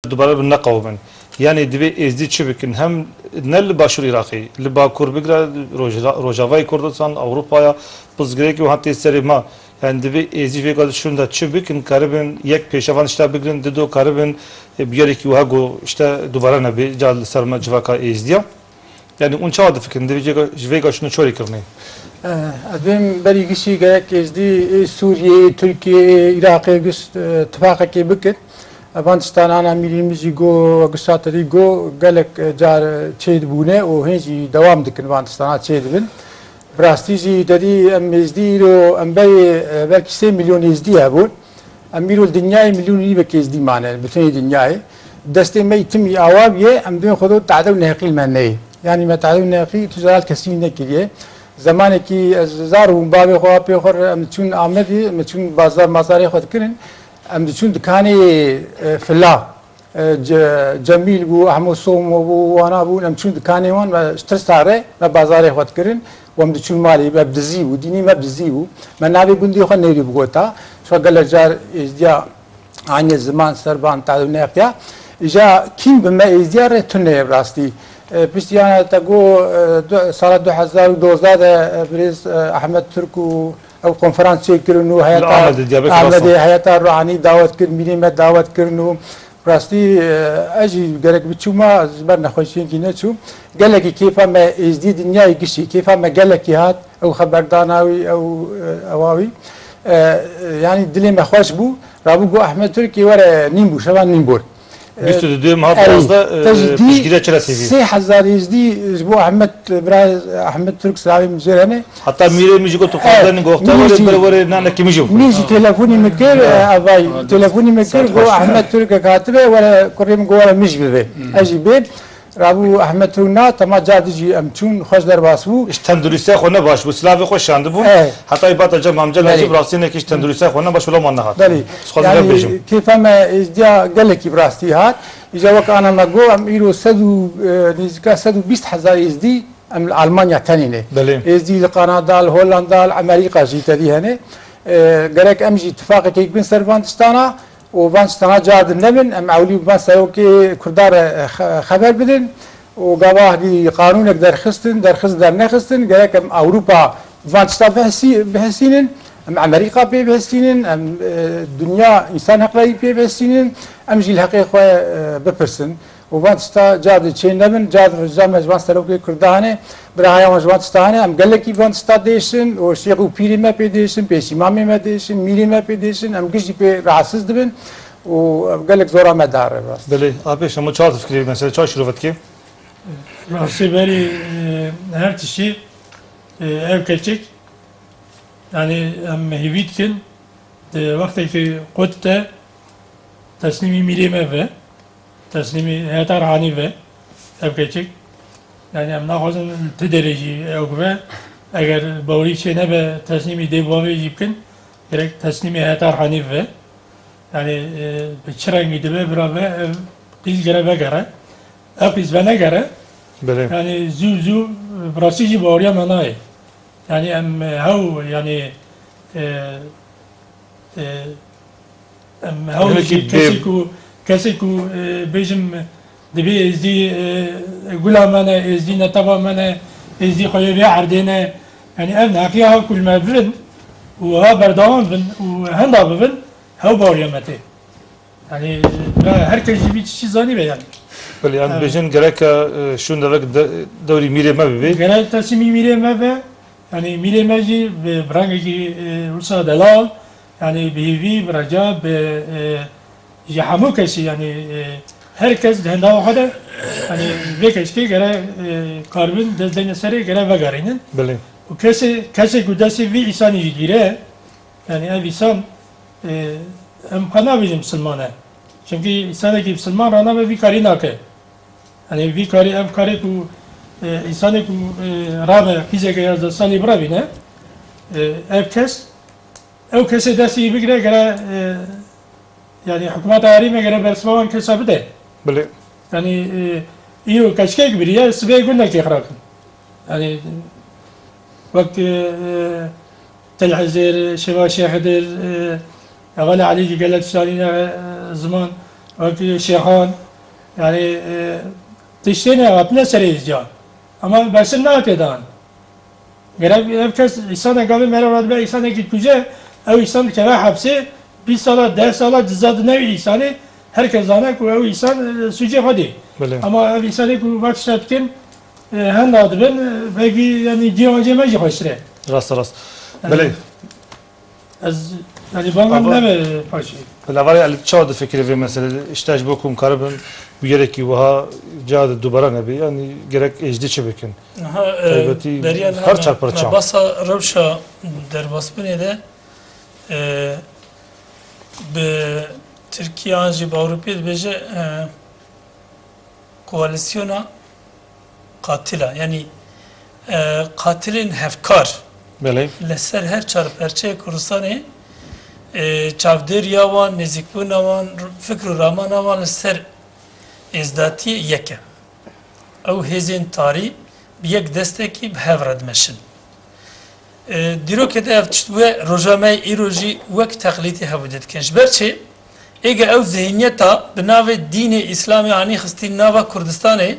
دوباره نقاومن یعنی دبی ازدی چی بکن هم نل باشور عراقی لباکور بگره روجاوای کردستان اروپایا بزرگی که حتی سری ما yani dibê êzî vê gal şunda çi bikin karibin yek pêşevan işte bigirin dido karibin bir yerekî wiha got işte dubara nebê ca li ser me civaka êzdiya yani un çawa difikirin divê ji vê gal şunu çorê kirine Evim berî gişî gerek êzdî Sûriye, Türkiye, Iraqê gist tifaqekê bikin Afganistanana milî jî got gisaterî got gelek car çê dibûne û hên jî dewam dikin Afganistana çê dibin Rastî jî derî em êzdî îro em berê belkî 3 milyon êzdî hebûn em îro dinyayê milyonî nîvek êzdî mane bütünê dinyayê destê me timî awa biye em dên xwe tehdê û neqîl me neyê yanî me tehdê û neqî tujal kesî nekiriye zamanekî ez zar bûm bavê xwe apê xwe em diçûn Amedê em diçûn bazar mazarê xwe dikirin em diçûn dikanê fila Cemîl bû Ehmed Som bû wana bûn em diçûn dikanê wan me ji Tirsarê me bazarê xwe dikirin وم دچون مالی مبدزی و دینی مبدزی و من نبی گندی خو نیری بگوتا شو گله جار ازدیا aynı zaman serban tadı ne yapya ja kim bime izdiyar tünne rasti piştiyana tago sala 2012 da briz Ahmed Türkü ev konferans çekirnu hayata ruhani davet kir milime davet kirnu rastî eji gerek biçûma ber nexweşiyên kî neçûm gelekî kêfa me êzdî dinyayê gişî kêfa me gelekî hat ew xeberdana wî ew ewa wî yanî dilê me xweş bû rabû got Ehmed Türkî were nîm bû şevan nîm bor Duyum hafızda pişgire çile seviye. 3000 êzdî ji bo Ehmed Türk Slavî mijêrene. Hatta mirê mijî got xwedin goxta were nanekî mijî. Mijî telefonî me kir avay telefonî me kir got Ehmed Türk hatibe were kurê min got were mij bibe. Ez jî bê rabû Ehmed Türk na tema cadî jî em çûn xweş derbas bû. İş tendurîstê xwe ne baş bû silavê xwe şandî bûn. Heta îbata cem amca lacî rastînekî iş tendurîstê xwe ne baş wilo man nehat. Belî. Yani kêfa me êzdiya gelekî bi rastî hat. İja wek ana me got em îro nêzîka 120,000 êzdî em li Almanya tenê êzdî li Kanada, li Hollanda, li Amerîka jî tevî hene. Gerek em jî ittifaqekê bin ser Afganistana û Afganistana cadin nebin em ewlî bi serokê Kurdar xeber bidin û gavahî qanûnek derxistin dernexistin gerek em Ewropa Afganistan bihesînin em Amerîka pê bihesînin em dünya însan heqlerî pê bihesînin em jî li heqê xwe bipirsin û Afganistan cadî çê nebin cadî rêza ji van serokê Kurdanê birahaya ji Afganistanê em gelekî Afganistan değişin û şêx û pîrê me pê değişin pêşîmamê me değişin mîrê me pê değişin em giştî pê rahatsız dibin û gelek zora me dar e rast. Belê apê şema çawa difikirî mesela çawa şîrovetkê? Rastî berî her tişî ev keçik yani em hêvî dikin di wextekî qut te teslîmî mîrê me ve teslîmî heyeta ranî ve ev keçik yani em naxwazin ti derêjî ew ve eger bawrî çê nebe teslîmî dêbavê jî bikin gerek teslîmî heyeta ranî ve yani bi çi rengî dibe birave ev qîz gere vegere ev qîz venegere yani zû zû bi rastî jî bawriya me nayê yani em hew yani em hew kesek ku bêjim dibê êzdî gula me ne êzdî neteva me ne êzdî xwe vê erdê ne yani ev neqiya hev kul me bibin û ha berdewam bin û henda bibin hew bawriya me tê yani herkes jî vî tiştî zanî be yani. Belê em bêjin gerek şûn devek dewrî mîrê me bibe. Gerek teslîmî mîrê me be yani mîrê me jî bi rengekî wisa delal yani bi hêvî bi reca bi ji hemû kesî yani herkes di henda xwe de yani vê keşkê gere karibin dezdeyne serê gere vegerînin û kesê ku destê vî îsanî jî gîre yani ev îsan em xwe nabêjin misilman e çünkü îsanekî misilman ranabe vî karî nake yani vî karî ev karê ku insanê ku rabe qîzeke 11 salî birabîne ev kesê destî bigire gere yani hikûmeta herîmê gere bersivvan kesa bide yani îro keşkek biriye sibê gundekê xirakin yani wek Telhezêr Şeva Şêhidir Evvel Ali gelek salîne ziman وقتی شیخان یعنی تشتینه اپنه سری جان اما بس نه کدان gerek bir kez insan gavi merhamet be insan ki küce ev insan kere hapse 20 sala 10 sala cezada ne insanı herkes zana ku ev insan suce hadi ama ev insanı ku vakit şatken hem nadir ben belki yani cihancı meci haşre rast bele az yani bana ne paşi Lavare ali çağda fikri ve mesele işte bokum karabın bu gereki vaha cağda dubara nebi yani gerek ecdi çebekin. Deryan her çarparça. Basa revşa derbasbine de be Türkiye anji Avrupa'da beje koalisyona katila yani katilin hefkar. Bele. Leser her çarparça Kurdistan'ı çavderiya wan nizikbûna wan fikr û ramana wan li ser êzdatiyê yek e. Ew hêzên tarî bi yek destekî bi hev re dimeşin. Dîrokê de ev tişt we rojameyê îro jî wek teqlîdî hebû dikin. Ji ber çi êge ew zihniyeta bi navê dînê îslamê anî xistî nava Kurdistanê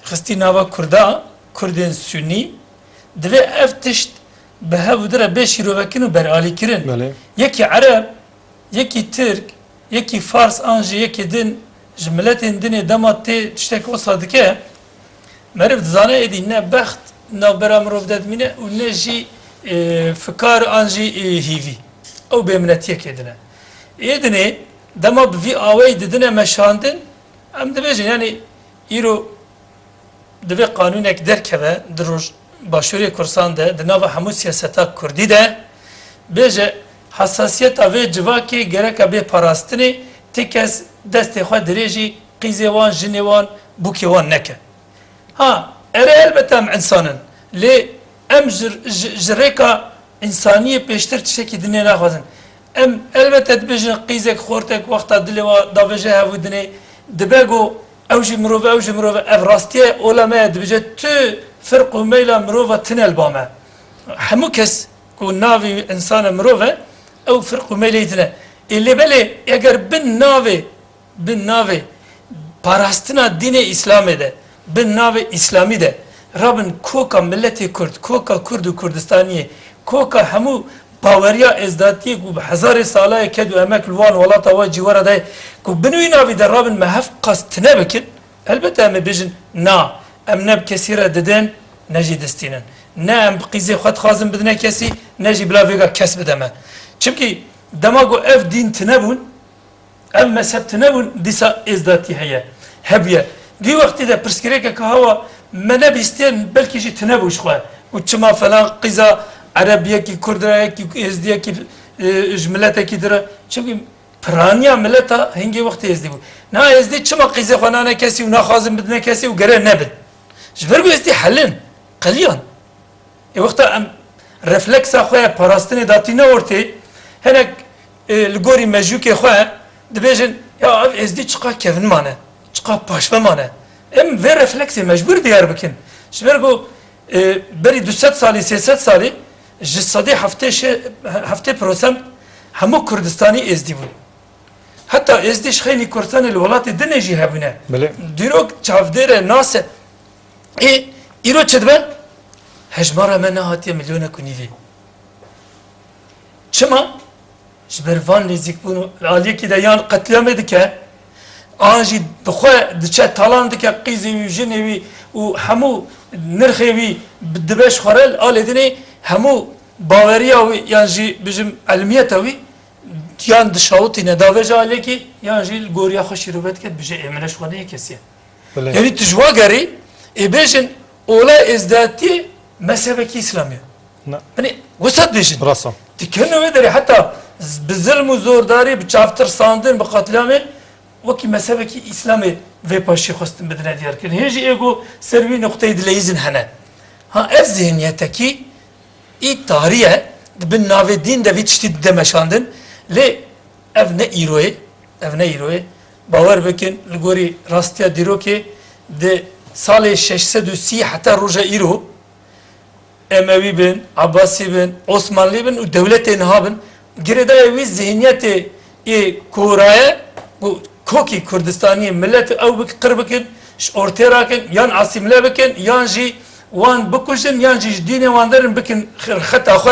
xistî nava Kurda Kurdên Sünî divê ev tişt به هودره بیشی رو بکنن و برآلی کردن. یکی عرب، یکی ترک، یکی فارس آنجی، یکی دین جملت دین دامات تشتک وصل که مرد زانه ادی نه بخت نه برام رو بدد مینه و نه جی فکار آنجی هیوی او به منتیه کدنه. ایدنه دما بی آوی ددنه مشاندن ام دبیجن یعنی ایرو دبی قانونک درکه دروج Başvuru Kurdistan de nava hamu siyaseta Kurdi de beje hassasiyet ve civaki gerek abi parastini tekez deste xwe dirêjî qîzê wan jinê wan bûkê wan neke. Ha ere elbette em insanın lê em ji rêka insaniyê pêştir tiştekî dinê naxwazin. Em elbette dibêjin qîzek xortek wexta dilê wa davêje hevû dinê dibe got ew jî mirov ev rastiye ola me dibêje tu فرق و میل مروفه تنل بامه همو کس کو ناوی انسان مروفه او فرق و میلی تنه اللي بله اگر بن ناوی پاراستنا دین اسلامی ده بن ناوی اسلامی ده رابن کوکا ملت کرد کوکا کرد و کردستانیه کوکا همو باوریا ازدادی کو هزار ساله کدو امک لوان ولا توا جواره ده کو بنوی ناوی ده رابن مهف قصد نبکن البته ام بیجن نا ام نب کثیره ددن نجی دستینن نه ام قیزه خود خازم بدنه کسی نجی بلا ویگا کس بدمه چونکی دماغو اف دین تنبون ام مذهب تنبون دیسا ازداتی هیا هبیه دی وقتی ده پرسکره که هوا منه بیستین بلکی جی تنبوش خواه و چما فلان قیزه عربیه کی کردره کی ازدیه کی جملته کی دره چونکی پرانیا ملتا هنگی وقتی ازدی بود نه ازدی چما قیزه خانانه کسی و نخازم بدنه کسی و گره نبد جبرگو ازدی حلن قلیان ای وقتا ام رفلکس خواه پاراستن داتی نورتی هنک لگوری مجوک خواه دبیجن یا ازدی چقا کفن مانه چقا پاشفه مانه ام و رفلکسی مجبور دیار بکن جبرگو بری 200 سالی 300 سالی جسادی هفته پروسم همو کردستانی ازدی بود حتی ازدیش خیلی کردستان الولات دنجی هبونه دیروک چافدر ناسه ایرو چه دبن؟ هجماره من هاتیه میلیون کنیوی چما؟ جبروان نزیک بونو عالیه که دیان قتلامه دکه آنجی بخواه دچه تالان دکه قیزی و جنوی و همو نرخوی دبش خورل آلی دنی همو باوریا وی یعنی بجم علمیت وی یان دشاوتی نداوه جالیه که یعنی گوریا خوشی رو بد کرد بجه امنش خونه کسیه یعنی تجوا گری بیشن اولا ازدادی مذهبی اسلامی. یعنی وسط بیشن. براسم. تکنو می‌داری حتی بظلم و زورداری بچافتر ساندن بقتلامه وکی مذهبی اسلامی و پاشی خواستن بدن دیار کنه. هیچی ایگو سروی نقطه دلیزن هنه. ها از ذهنیت کی ای تاریه بن ناو دین دوید شتید دمشاندن لی اف نه ایروه باور بکن لگوری راستیا دیرو که ده سال 630 حتی روزا ایرو اموی بن عباسی بن عثمانلی بن و دولت اینها بن گرده وی ذهنیت ای کورای کوکی کردستانی ملت او بک قربکن ارتراکن یان عاصمله بکن یان جی وان بکوشن یان جی دین وان درن بکن خطا خو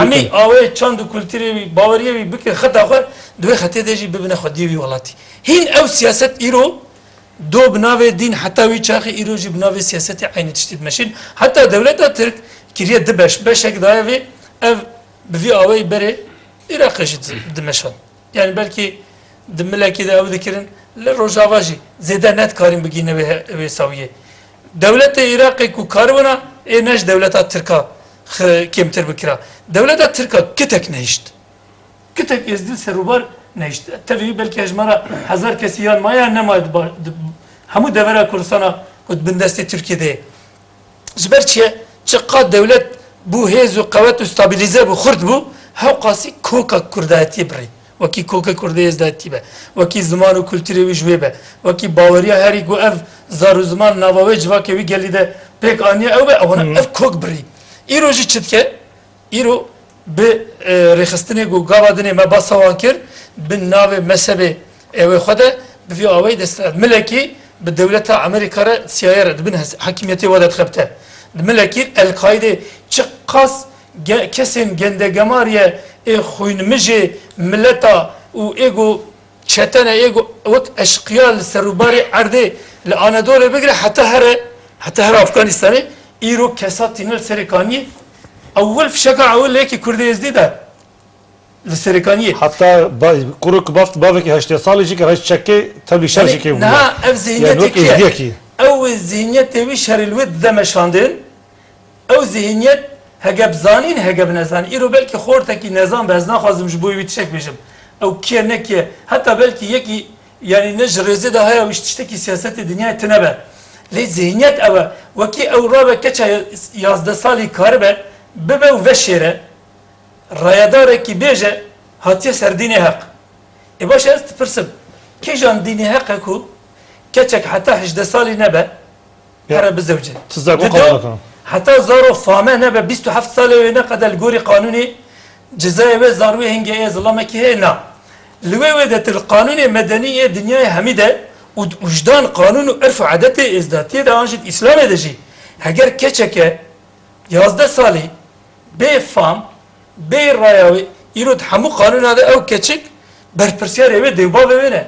همی اوه چند کلتوری باوریه بکن خطا خو دوی خطه دیجی ببینه خودی وی ولاتی هین او سیاست ایرو دو بناوی دین حتی وی چاخی ایرو جی بناوی سیاست عین تشتید ماشین حتی دولت ترک کریه دبش بشک دایوی ev bir avay beri Irak'ı demişler. Yani belki demleki de ev dikirin le rojavaji zede net karim begine ve saviye. Devlete Irak'ı ku karvana neş devlete Türk'a kimtir bikira. Devlete Türk'a kitek neşt. Kitek ezdil serubar neşt. Tabii belki ecmara hazar kesiyan maya nemaydı. Hamu devre kursana kut bindesti Türkiye'de. Zberçiye çıkka devlet bu hezu kuvvet u stabilize bu khurd bu hawqasi koka kurdayeti bri vaki koka kurdayez dayeti be vaki zaman u kültürü ve jwe be vaki bavariya heri go ev zar zaman navawe jvake vi gelide pek aniye ev be ona ev kok bri iro ji çitke iro be rexistine go gavadine me basawankir bin nave mezhebe ev khode bi avay destat meleki bi devleta Amerika'ra siyayar bin hakimiyeti vadat khabte ملکی القاعده چقاس کسین گندگماریه خوینمجه ملتا و ایگو چتنه ایگو وقت اشقیال سروباری عرده لآنادوله بگیره حتی هر افغانستانی ایرو کسات تینل سرکانی اول فشکا اول لیکی کرده ازدی ده لسرکانی hatta kuruk baft baveki haşte salıcı ki haş çekke tabii şarjı ki ne ev zihniyeti ki او الذهنيت تبي شر الود ذا مشاندن او ذهنيت هجب زانين هجب نزان إيرو بلكي خورتكي نظام بزنا خازم جبوي بتشك بيجم او كي نكي حتى بلكي يكي يعني نجر زيدا هيا ويشتكي سياسات الدنيا تنبه لي ذهنيت او وكي او رابع كتشا يازد صالي كاربه ببه وفشيره رايداركي بيجه هاتيه سرديني حق e باش استفرسب كي جان ديني حقكو كتشك حتى 18 سالي نبه هرا بزوجه حتى زارو فامه نبه 27 سالي نقد الجوري قانوني جزائي وزاروي هنجي ظلامه كي هنا لويدة القانون المدني دنيا حميده وجدان قانون عرف عادته ازداتيه ده انجد اسلام دجي هجر كتشك 11 سالي بي فام بي رايوي يرد حمو قانون هذا او كتشك بربرسيار يبي ديبا بينه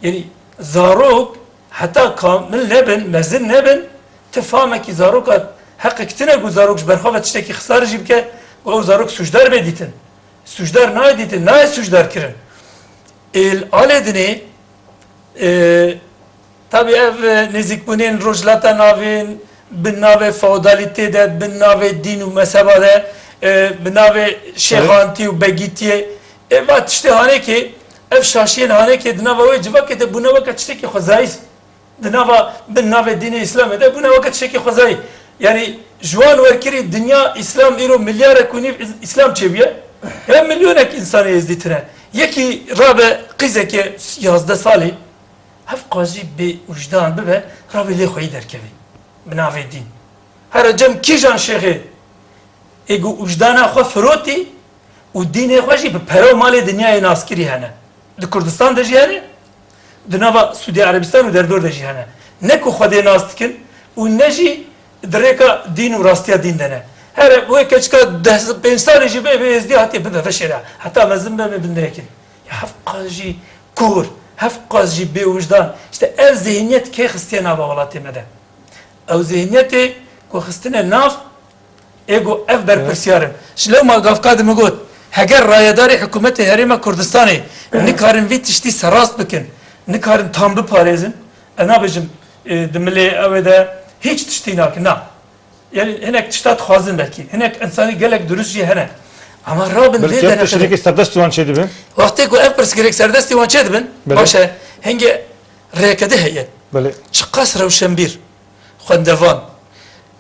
يعني زاروك حتى كامل نبن مزن نبن تفهمك زاروك حق كتنه جو زاروكش برخوفه تشتكي خساره جيبك او زاروك سجدار بديتن سجدار نايديتن ناي سجدار كرن الالدني tabi ev nezik bunin rojlata navin bin nave feodalite de bin nave din u mezheba de bin nave şeyhanti u begitiye evet işte hane ki ev şaşiyen hane ki dinava ve civak de buna vakit işte ki khazais dinava bin nave dini İslam de buna vakit işte ki khazai yani juan verkiri dünya İslam iro milyar kuni İslam çebiye ya milyonek insanı ezditine yeki rabe qizeke yazda sali hef qazi bi vujdan bibe rabe li khoy derkevi binave din her cem kijan şeyhi ego vujdana xo froti u dine xoji bi pero mali dünyaya naskiri hene di Kurdistan de jihane di nava Suudi Arabistan u derdor de jihane ne ku xode nastikin u neji درeka din u rastiya din dene her bu keçka 5 sene jibe be ezdi hati be feşera hatta mazın be bindekin ya hef qazi kur hef qazi be vujdan işte ev zihniyet ki Hristiyan bağlatı mede ev zihniyeti ku Hristiyan naf ego ev ber persiyarım şlo ma gafkad megot heger rayadari hükümeti herime Kurdistan'ı nikarin vit işte sarast bikin nikarin tam bu parezin ana bejim demle evde hiç tiştinak na yani henek tiştat khazin belki henek insani gelek dürüst hene ama Rabbin belki de de şirket serbest olan şeydi ben vakti ko evpers gerek serbest olan şeydi ben başa henge rekede heye böyle çıkas ravşenbir xandevan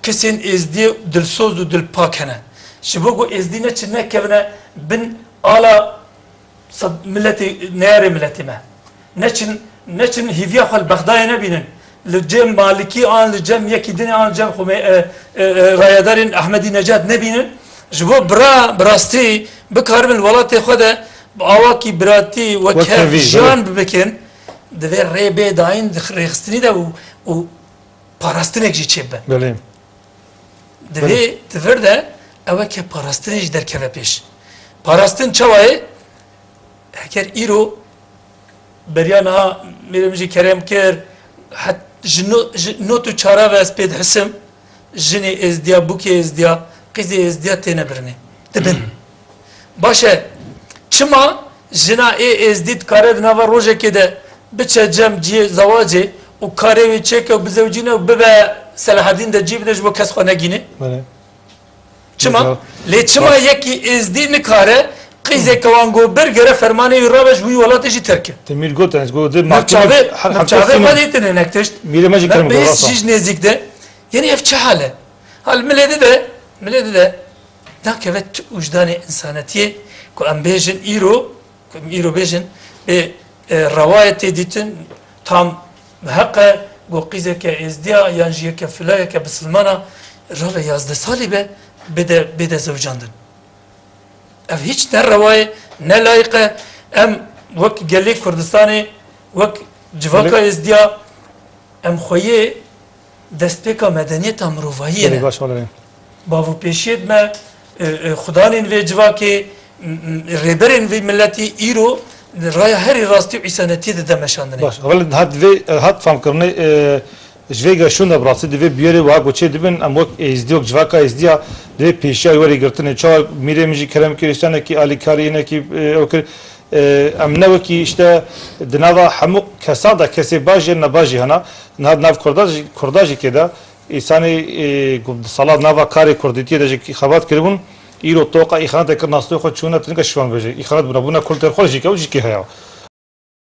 kesin ezdi dilsoz u dilpak hene şibogo ezdine çinne kevne bin ala milleti nere milletime neçin hivya xal Bagdad'a ne binin لجم مالكي آن لجم يكي دني آن لجم رايدارين أحمدي نجات نبينن جبو براستي بكارم الولات خدا بأواكي براتي وكيف جان ببكن دوی ری به داین ریخستنی ده و پاراستنک جی چه به بله دوی دور ده اوه که پاراستنش در که پیش پاراستن چواه اگر ایرو بریان ها میرم جی کرم کر حت نو تو چاره و اسپید حسم جنی ازدیا بوکی ازدیا قیزی ازدیا تینه برنه دبن باشه چما جنا ازدید کاره دنوا روژه که ده بچه جم جی زواجه و کاره وی چکه و بزوجینه و ببه صلاح الدین ده جیب دش بو کس خو نگینه بله چما لی چما یکی ازدید نکاره قیزه کوانگو برگره فرمانه رابش وی ولاتشی ترکه تمیر گوتن از گوده نفچاوه خودیتنه نکتشت میره ماجی کرم بیس گراسا جیج نزدیک ده یعنی اف چه حاله حال ملده ده دا که وقت وجدان انسانتیه که ام بیجن ایرو بیجن به روایت دیتن tam hakkı gokize ke izdiya yanjiye ke filaya ke Müslümana rave yazdı sali be bede zevcandın. Ev hiç ne ravaye ne layıkı em vak gelli Kurdistan'ı vak civaka izdiya em khoye destpeka medeniyet amrovahiye ne. باش ولا Bavu peşiyet me Khudanın ve civaki reberin ve milleti iro raya her rastı insaneti de demeşandın. باش اول هات فهم کرنه جویگا شون براسه دوی بیاره و گوچه دبن ام وک ازدیوک جواکا ازدیا دوی پیشای وری گرتنه چا میره میجی کرم کریستانه کی علی کارینه کی اوکر ام نو کی işte دناوا همو کسادا کسی باجی نباجی هنا ناv کرداجی که دا انسانی گفت سالاد ناوا کاری کردیتی ده کی خبات کربون ایرو توقع ایخانت کر ناستو خود چونه تنگ شوان بجی ایخانت بنا کلتر خودی که وجی کی هیا